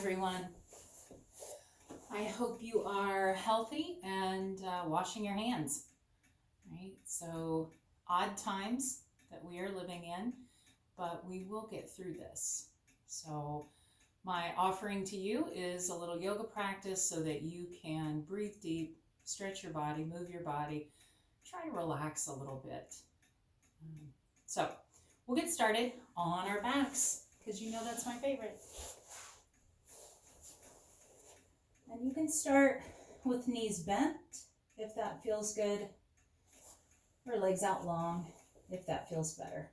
everyone. I hope you are healthy and washing your hands, right? So, odd times that we are living in, but we will get through this. So, my offering to you is a little yoga practice so that you can breathe deep, stretch your body, move your body, try to relax a little bit. So, we'll get started on our backs because you know that's my favorite. And you can start with knees bent if that feels good, or legs out long if that feels better.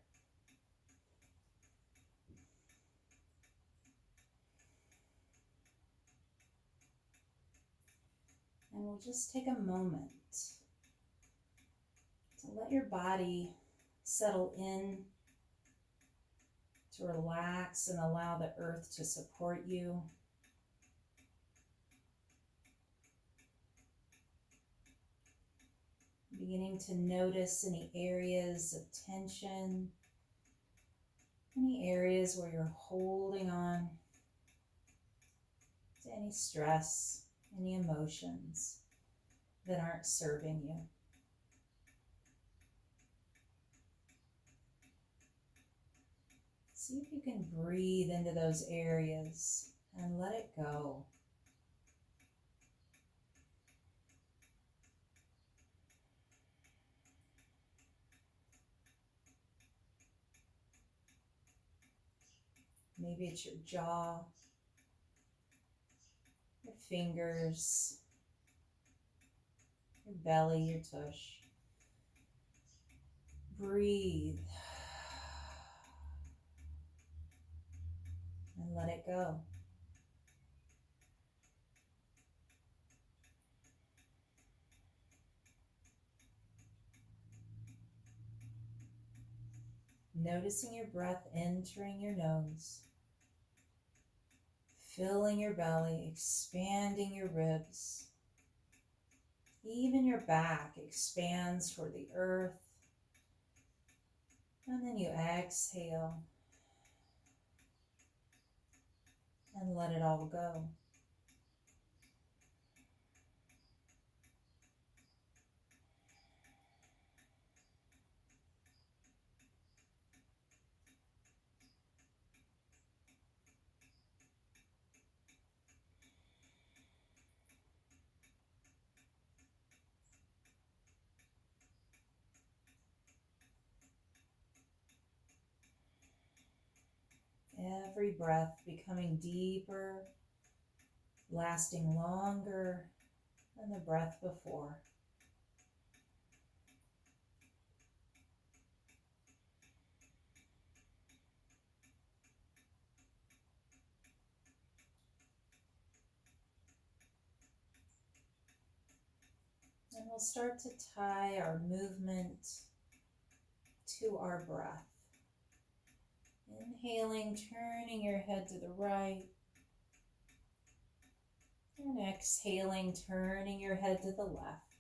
And we'll just take a moment to let your body settle in, to relax and allow the earth to support you. Beginning to notice any areas of tension, any areas where you're holding on to any stress, any emotions that aren't serving you. See if you can breathe into those areas and let it go. Maybe it's your jaw, your fingers, your belly, your tush. Breathe and let it go. Noticing your breath entering your nose, filling your belly, expanding your ribs. Even your back expands toward the earth. And then you exhale and let it all go. Every breath becoming deeper, lasting longer than the breath before. And we'll start to tie our movement to our breath. Inhaling, turning your head to the right. And exhaling, turning your head to the left.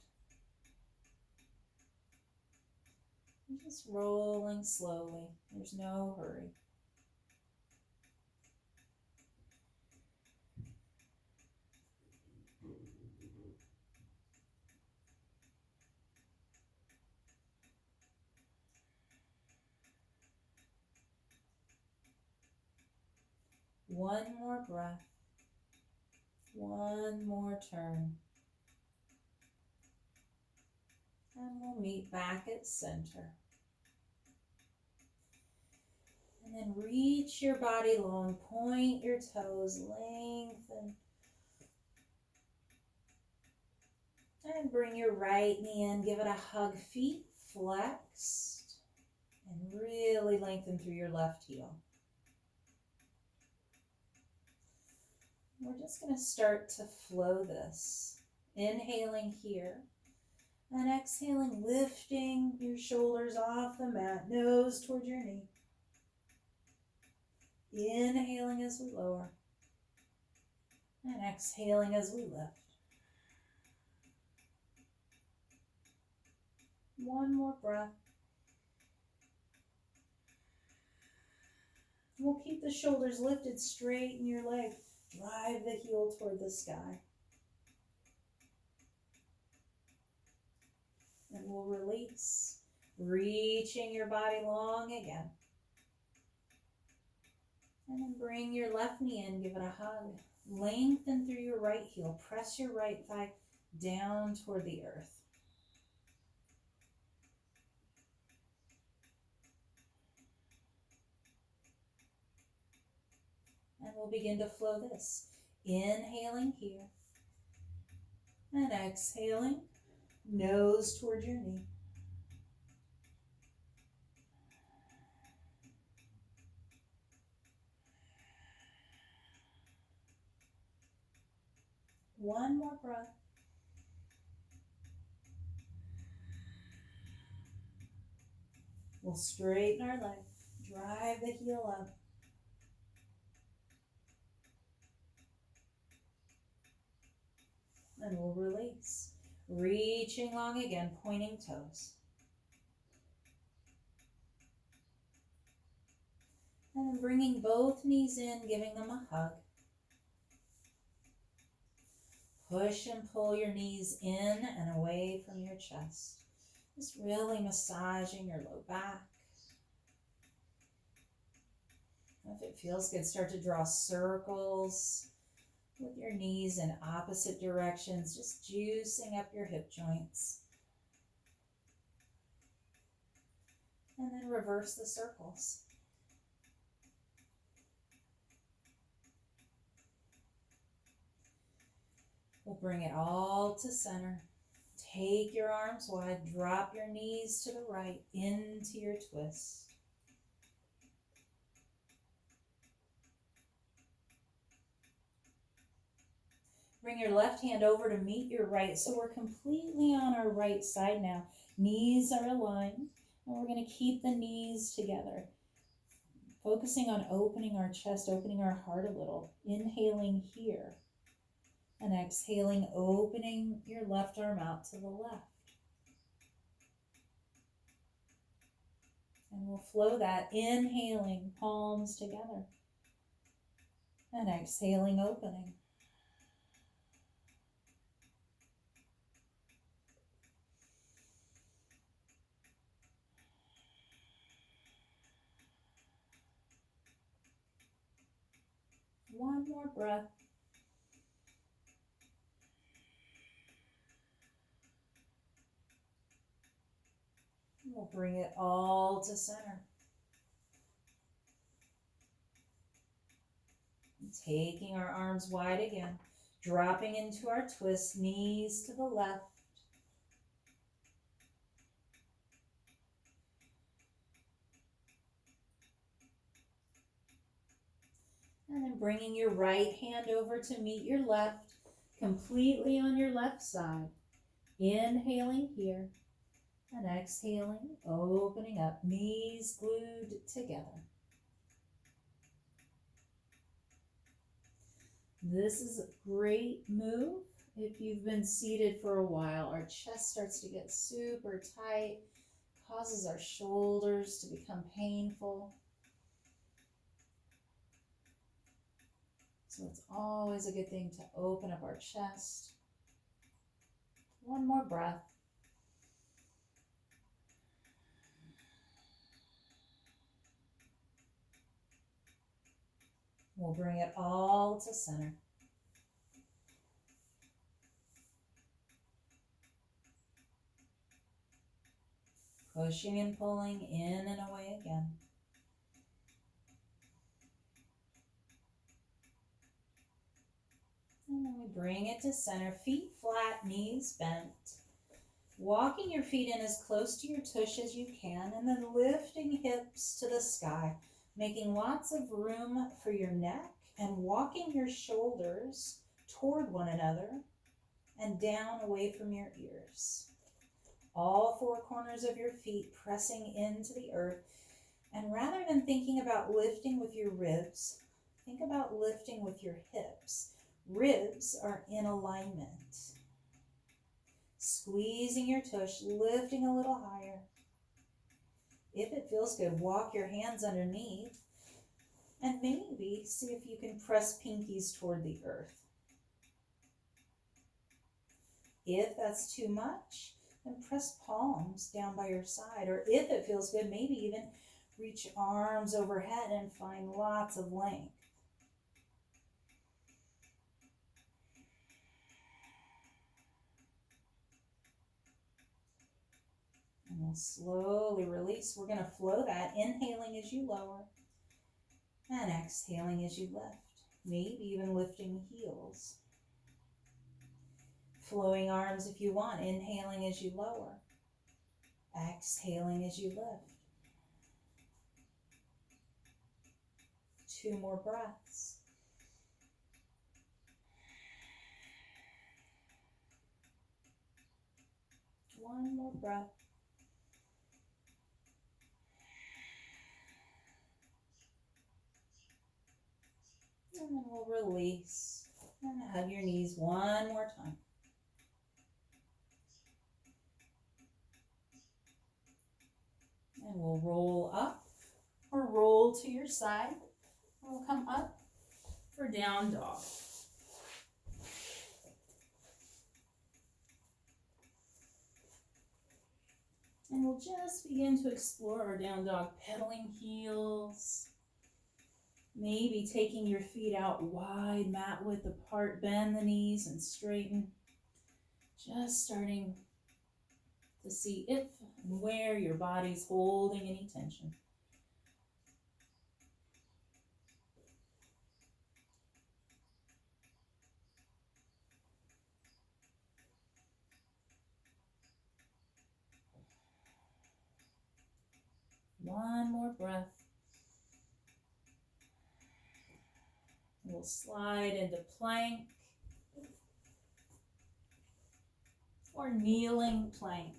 And just rolling slowly. There's no hurry. One more breath. One more turn. And we'll meet back at center. And then reach your body long, point your toes, lengthen. And bring your right knee in, give it a hug, feet flexed. And really lengthen through your left heel. We're just going to start to flow this. Inhaling here. And exhaling, lifting your shoulders off the mat, nose toward your knee. Inhaling as we lower. And exhaling as we lift. One more breath. We'll keep the shoulders lifted, straighten your leg. drive the heel toward the sky. And we'll release, reaching your body long again. And then bring your left knee in, give it a hug. Lengthen through your right heel. Press your right thigh down toward the earth. And we'll begin to flow this. Inhaling here. And exhaling, nose toward your knee. One more breath. We'll straighten our leg. Drive the heel up. And we'll release. Reaching long again, pointing toes. And then bringing both knees in, giving them a hug. Push and pull your knees in and away from your chest. Just really massaging your low back. If it feels good, start to draw circles with your knees in opposite directions, just juicing up your hip joints. And then reverse the circles. We'll bring it all to center. Take your arms wide, drop your knees to the right into your twist. Bring your left hand over to meet your right, so we're completely on our right side now. Knees are aligned, and we're going to keep the knees together. Focusing on opening our chest, opening our heart a little. Inhaling here. And exhaling, opening your left arm out to the left. And we'll flow that, inhaling, palms together. And exhaling, opening. One more breath. We'll bring it all to center. And taking our arms wide again, dropping into our twist, knees to the left. And then bringing your right hand over to meet your left, completely on your left side. Inhaling here. And exhaling, opening up, knees glued together. This is a great move if you've been seated for a while. Our chest starts to get super tight, causes our shoulders to become painful. So it's always a good thing to open up our chest. One more breath. We'll bring it all to center. Pushing and pulling in and away again. And then we bring it to center, feet flat, knees bent. Walking your feet in as close to your tush as you can, and then lifting hips to the sky, making lots of room for your neck and walking your shoulders toward one another and down away from your ears. All four corners of your feet pressing into the earth. And rather than thinking about lifting with your ribs, think about lifting with your hips. Ribs are in alignment. Squeezing your tush, lifting a little higher. If it feels good, walk your hands underneath. And maybe see if you can press pinkies toward the earth. If that's too much, then press palms down by your side. Or if it feels good, maybe even reach arms overhead and find lots of length. And we'll slowly release. We're going to flow that, inhaling as you lower and exhaling as you lift. Maybe even lifting heels. Flowing arms if you want, inhaling as you lower, exhaling as you lift. 2 more breaths. One more breath. And then we'll release and hug your knees one more time. And we'll roll up or roll to your side. We'll come up for down dog. And we'll just begin to explore our down dog, pedaling heels. Maybe taking your feet out wide, mat width apart, bend the knees and straighten. Just starting to see if and where your body's holding any tension. One more breath. We'll slide into plank or kneeling plank.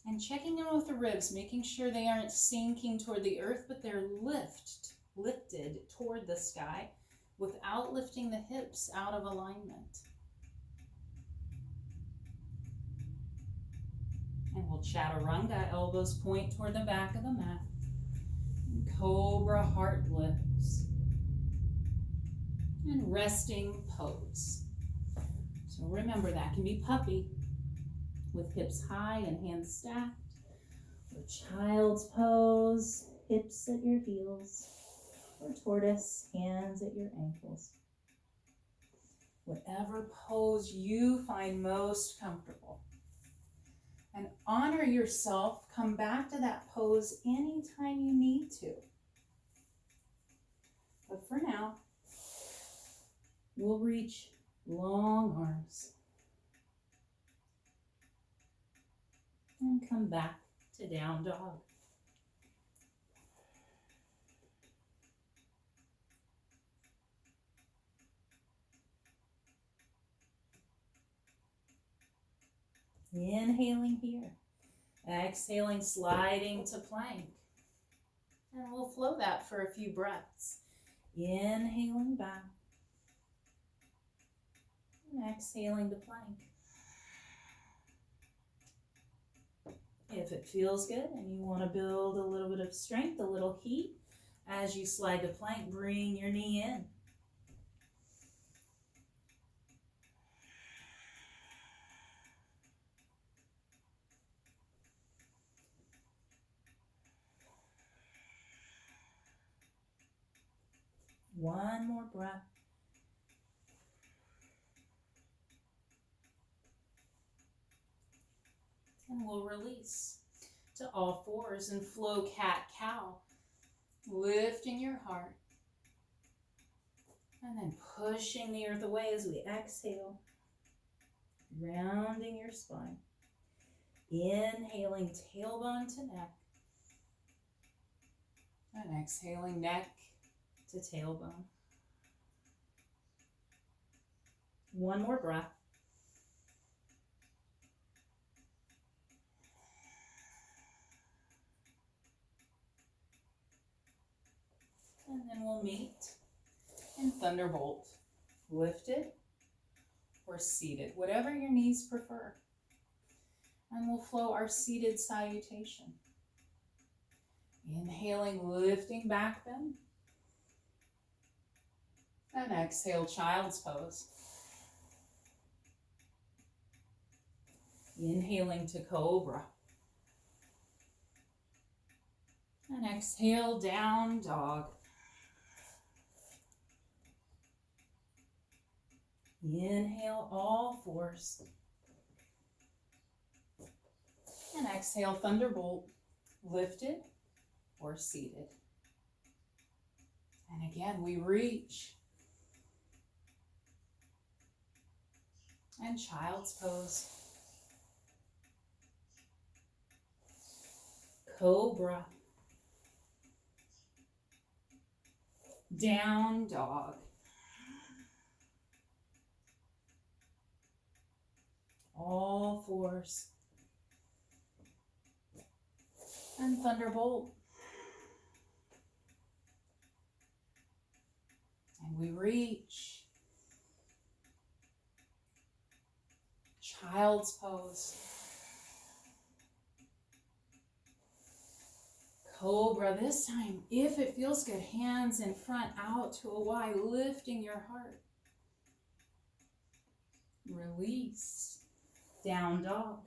And checking in with the ribs, making sure they aren't sinking toward the earth, but they're lifted toward the sky without lifting the hips out of alignment. And we'll chaturanga, elbows point toward the back of the mat. And cobra, heart lifts. And resting pose. So remember, that can be puppy with hips high and hands stacked, or child's pose, hips at your heels, or tortoise, hands at your ankles. Whatever pose you find most comfortable. And honor yourself. Come back to that pose anytime you need to. But for now, we'll reach long arms. And come back to down dog. Inhaling here. Exhaling, sliding to plank. And we'll flow that for a few breaths. Inhaling back. And exhaling to plank. If it feels good and you want to build a little bit of strength, a little heat, as you slide to plank, bring your knee in. One more breath. And we'll release to all fours and flow cat-cow, lifting your heart. And then pushing the earth away as we exhale, rounding your spine. Inhaling tailbone to neck. And exhaling neck to tailbone. One more breath. And then we'll meet in Thunderbolt, lifted or seated, whatever your knees prefer. And we'll flow our seated salutation. Inhaling, lifting back bend. And exhale, child's pose. Inhaling to cobra. And exhale, down dog. Inhale, all fours. And exhale, thunderbolt, lifted or seated. And again, we reach. And child's pose. Cobra. Down dog. All fours. And thunderbolt. And we reach. Child's pose. Cobra. This time, if it feels good, hands in front, out to a Y, lifting your heart. Release. Down dog.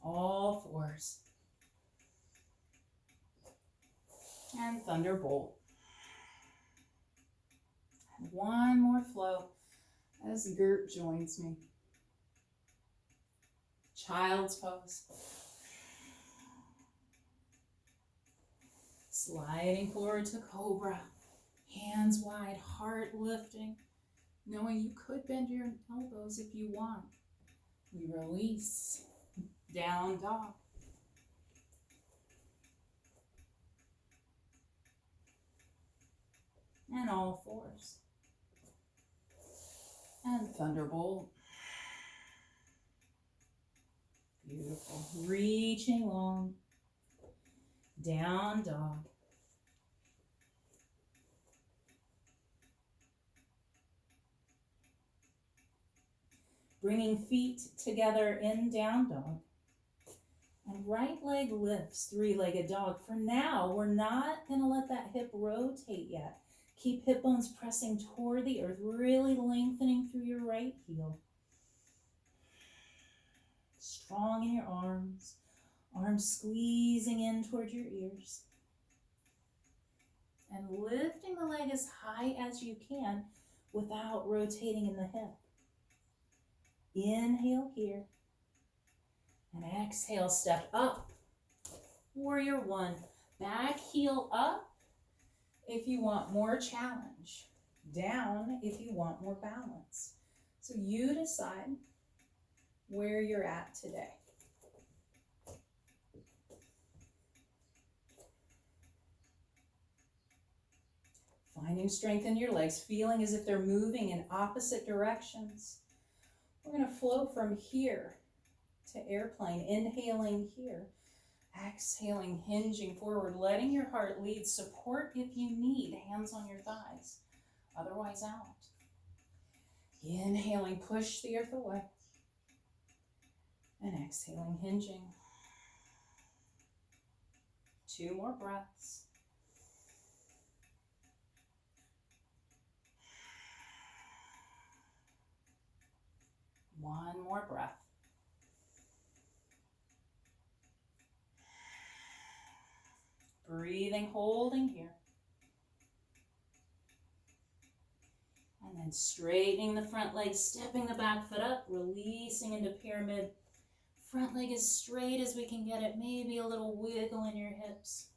All fours. And thunderbolt. And one more flow as Gert joins me. Child's pose. Sliding forward to cobra. Hands wide, heart lifting. Knowing you could bend your elbows if you want. We release. Down dog. And all fours. And thunderbolt. Beautiful. Reaching long. Down dog. Bringing feet together in down dog. And right leg lifts, three-legged dog. For now, we're not going to let that hip rotate yet. Keep hip bones pressing toward the earth, really lengthening through your right heel. Strong in your arms. Arms squeezing in toward your ears. And lifting the leg as high as you can without rotating in the hip. Inhale here. And exhale, step up. Warrior one. Back heel up if you want more challenge. Down if you want more balance. So you decide where you're at today. Finding strength in your legs, feeling as if they're moving in opposite directions. We're going to flow from here to airplane, inhaling here, exhaling, hinging forward, letting your heart lead. Support if you need, hands on your thighs, otherwise out. Inhaling, push the earth away, and exhaling, hinging. 2 more breaths. One more breath. Breathing, holding here. And then straightening the front leg, stepping the back foot up, releasing into pyramid. Front leg as straight as we can get it, maybe a little wiggle in your hips.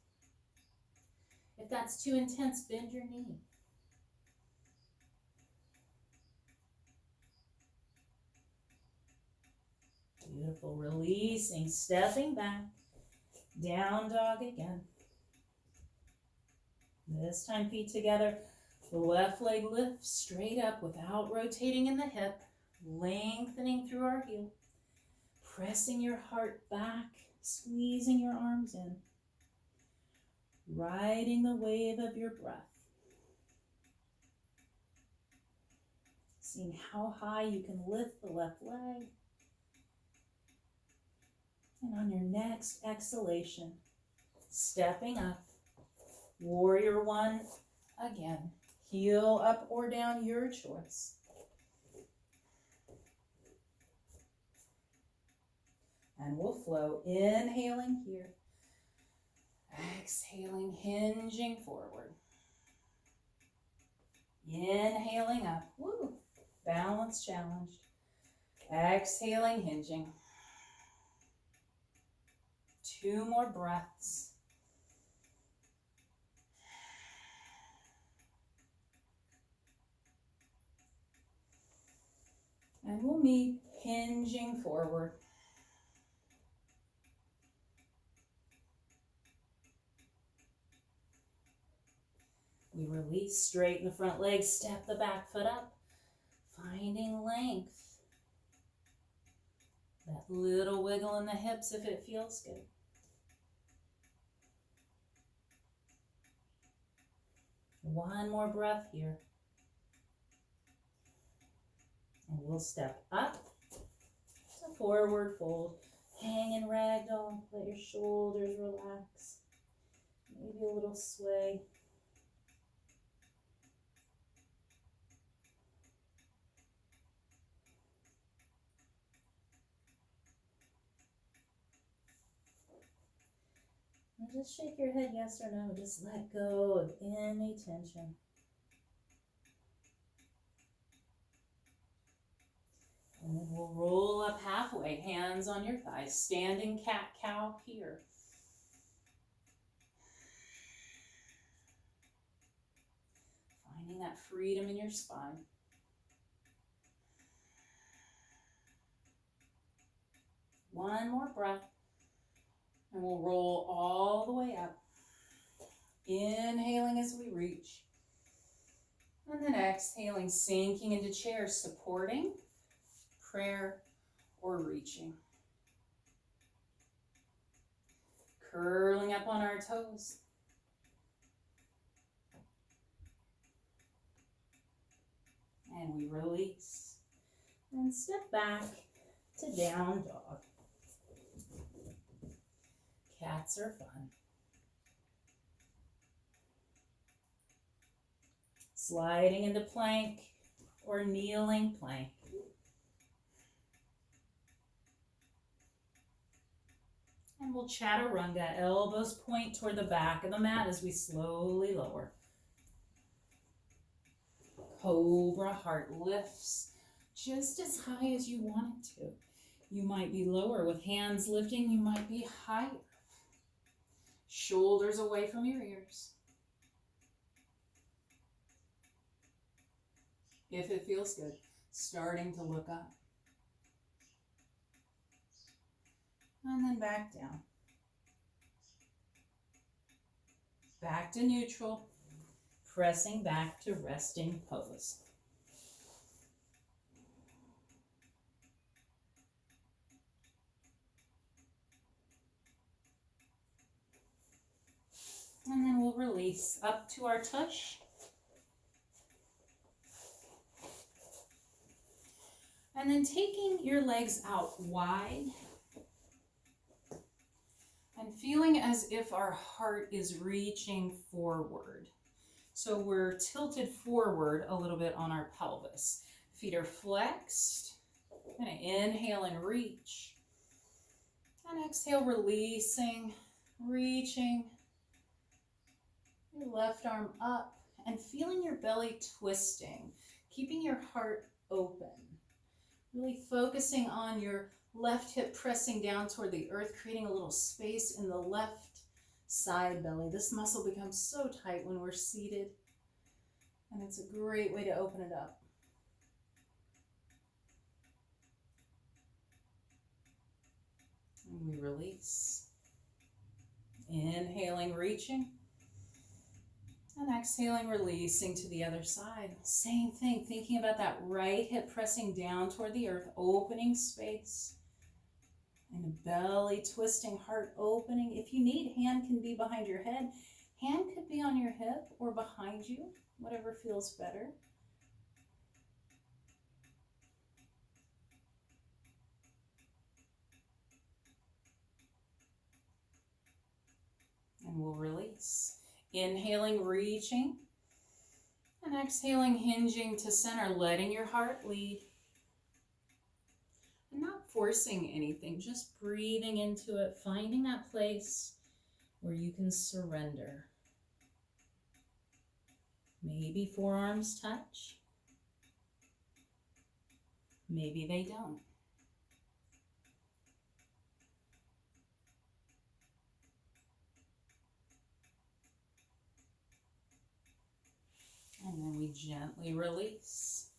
If that's too intense, bend your knee. Beautiful, releasing, stepping back, down dog again. This time feet together, the left leg lifts straight up without rotating in the hip, lengthening through our heel, pressing your heart back, squeezing your arms in, riding the wave of your breath. Seeing how high you can lift the left leg. And on your next exhalation, stepping up, warrior one again. Heel up or down, your choice. And we'll flow, inhaling here, exhaling, hinging forward. Inhaling up, woo, balance challenged. Exhaling, hinging. 2 more breaths. And we'll meet hinging forward. We release, straighten the front leg, step the back foot up, finding length. That little wiggle in the hips if it feels good. One more breath here. And we'll step up to forward fold. Hang in ragdoll, let your shoulders relax. Maybe a little sway. And just shake your head yes or no. Just let go of any tension. And then we'll roll up halfway, hands on your thighs, standing cat-cow here. Finding that freedom in your spine. One more breath. And we'll roll all the way up. Inhaling as we reach. And then exhaling, sinking into chair, supporting, prayer, or reaching. Curling up on our toes. And we release. And step back to down dog. Cats are fun. Sliding into plank or kneeling plank. And we'll chaturanga, elbows point toward the back of the mat as we slowly lower. Cobra, heart lifts just as high as you want it to. You might be lower with hands lifting, you might be higher. Shoulders away from your ears. If it feels good, starting to look up. And then back down. Back to neutral, pressing back to resting pose. And then we'll release up to our tush. And then taking your legs out wide and feeling as if our heart is reaching forward. So we're tilted forward a little bit on our pelvis. Feet are flexed. Gonna inhale and reach. And exhale, releasing, reaching. Your left arm up and feeling your belly twisting, keeping your heart open. Really focusing on your left hip pressing down toward the earth, creating a little space in the left side belly. This muscle becomes so tight when we're seated, and it's a great way to open it up. And we release. Inhaling, reaching. And exhaling, releasing to the other side. Same thing, thinking about that right hip pressing down toward the earth, opening space. And belly twisting, heart opening. If you need, hand can be behind your head. Hand could be on your hip or behind you, whatever feels better. And we'll release. Inhaling, reaching. And exhaling, hinging to center, letting your heart lead. And not forcing anything, just breathing into it, finding that place where you can surrender. Maybe forearms touch. Maybe they don't. And then we gently release.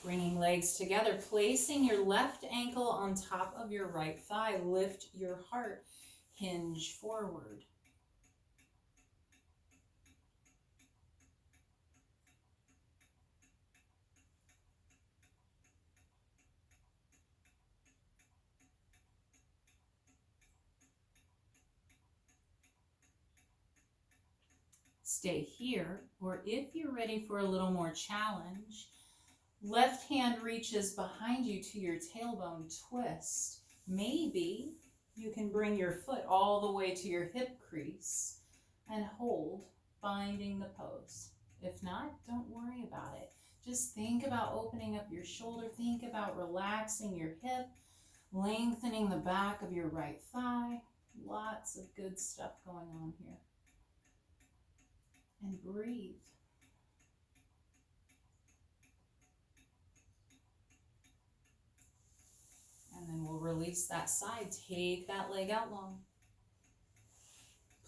Bringing legs together, placing your left ankle on top of your right thigh. Lift your heart, hinge forward. Stay here, or if you're ready for a little more challenge, left hand reaches behind you to your tailbone twist. Maybe you can bring your foot all the way to your hip crease and hold, finding the pose. If not, don't worry about it. Just think about opening up your shoulder. Think about relaxing your hip, lengthening the back of your right thigh. Lots of good stuff going on here. And breathe. And then we'll release that side. Take that leg out long.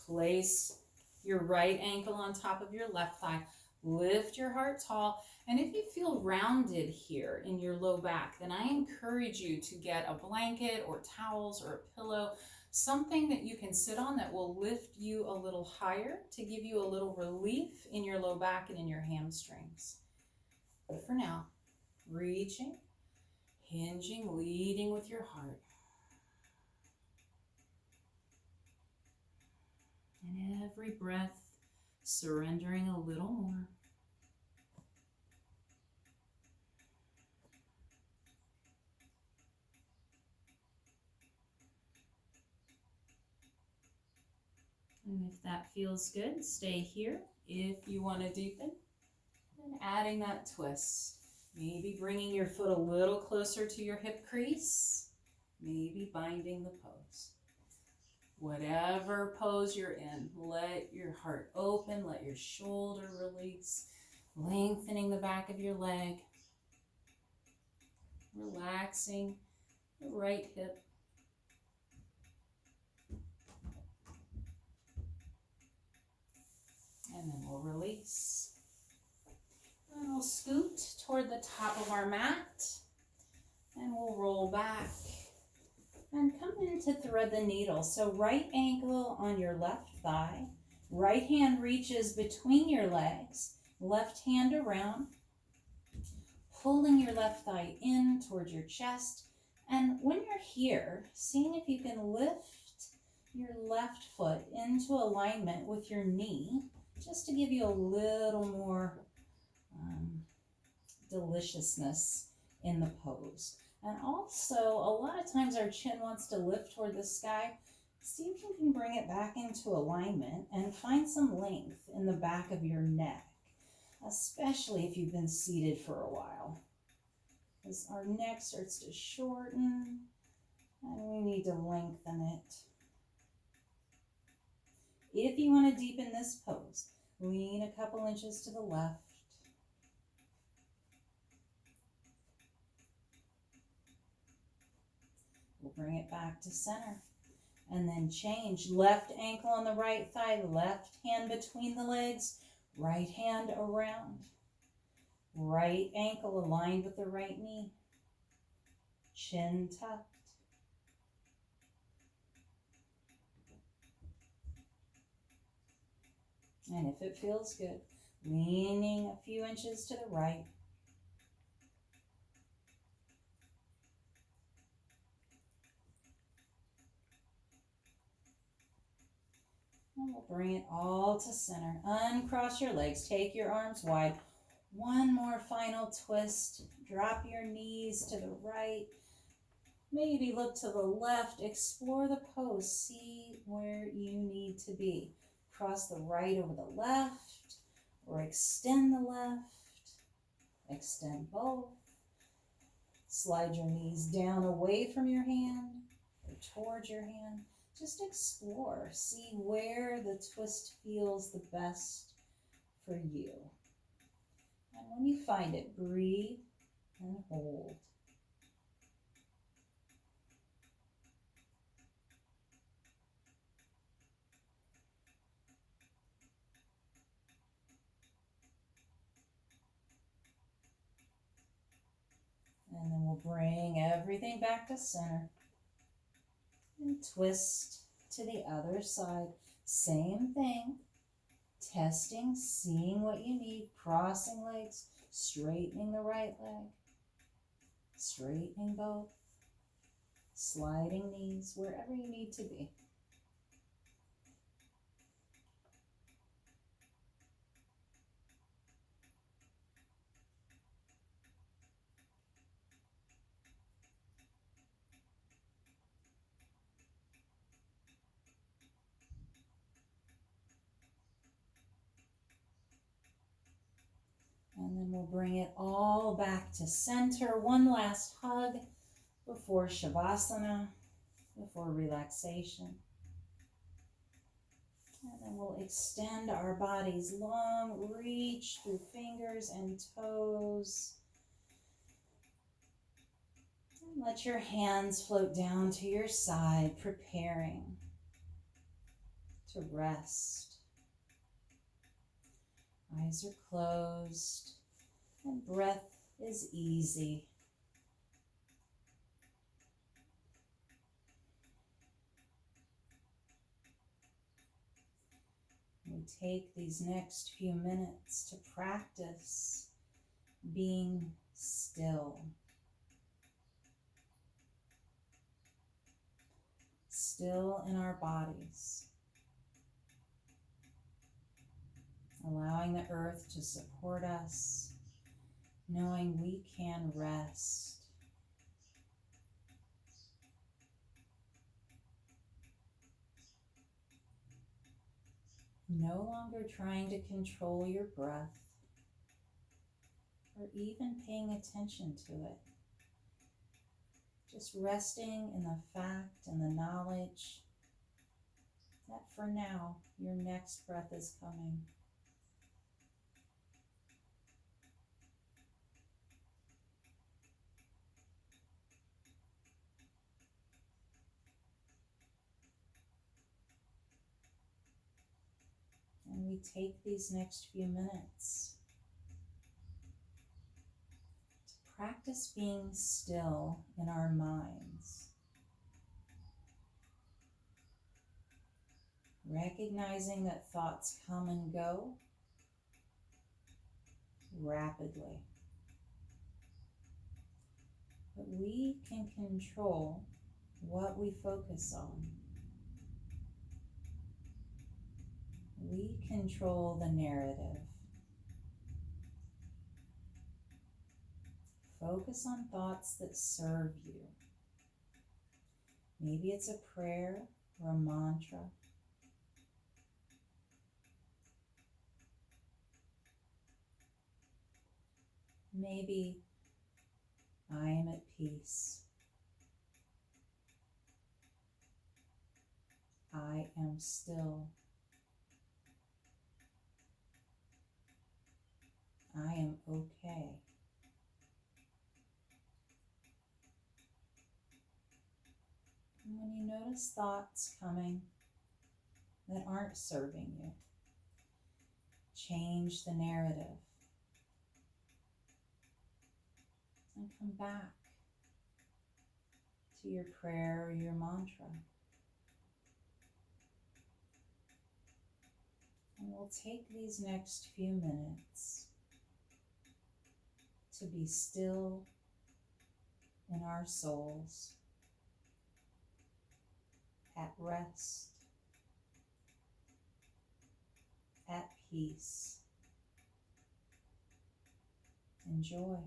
Place your right ankle on top of your left thigh. Lift your heart tall. And if you feel rounded here in your low back, then I encourage you to get a blanket or towels or a pillow, something that you can sit on that will lift you a little higher to give you a little relief in your low back and in your hamstrings. But for now, reaching, hinging, leading with your heart. And every breath, surrendering a little more. And if that feels good, stay here. If you want to deepen, then adding that twist. Maybe bringing your foot a little closer to your hip crease. Maybe binding the pose. Whatever pose you're in, let your heart open, let your shoulder release, lengthening the back of your leg, relaxing the right hip. And then we'll release. And we'll scoot toward the top of our mat. And we'll roll back. And come in to thread the needle. So right ankle on your left thigh. Right hand reaches between your legs. Left hand around. Pulling your left thigh in towards your chest. And when you're here, seeing if you can lift your left foot into alignment with your knee, just to give you a little more deliciousness in the pose. And also, a lot of times our chin wants to lift toward the sky. See if you can bring it back into alignment and find some length in the back of your neck, especially if you've been seated for a while. Because our neck starts to shorten and we need to lengthen it. If you want to deepen this pose, lean a couple inches to the left. We'll bring it back to center. And then change. Left ankle on the right thigh, left hand between the legs, right hand around. Right ankle aligned with the right knee. Chin tucked. And if it feels good, leaning a few inches to the right. And we'll bring it all to center. Uncross your legs. Take your arms wide. One more final twist. Drop your knees to the right. Maybe look to the left. Explore the pose. See where you need to be. cross the right over the left, or extend the left, extend both. Slide your knees down away from your hand or towards your hand. Just explore, see where the twist feels the best for you. And when you find it, breathe and hold. And then we'll bring everything back to center and twist to the other side. Same thing, testing, seeing what you need, crossing legs, straightening the right leg, straightening both, sliding knees, wherever you need to be. And then we'll bring it all back to center. One last hug before Shavasana, before relaxation. And then we'll extend our bodies long, reach through fingers and toes. And let your hands float down to your side, preparing to rest. Eyes are closed and breath is easy. We take these next few minutes to practice being still. Still in our bodies. Allowing the earth to support us, knowing we can rest. No longer trying to control your breath or even paying attention to it. Just resting in the fact and the knowledge that for now, your next breath is coming. And we take these next few minutes to practice being still in our minds. Recognizing that thoughts come and go rapidly. But we can control what we focus on. We control the narrative. Focus on thoughts that serve you. Maybe it's a prayer or a mantra. Maybe I am at peace. I am still. I am okay. And when you notice thoughts coming that aren't serving you, change the narrative and come back to your prayer or your mantra. And we'll take these next few minutes to be still in our souls, at rest, at peace. Enjoy.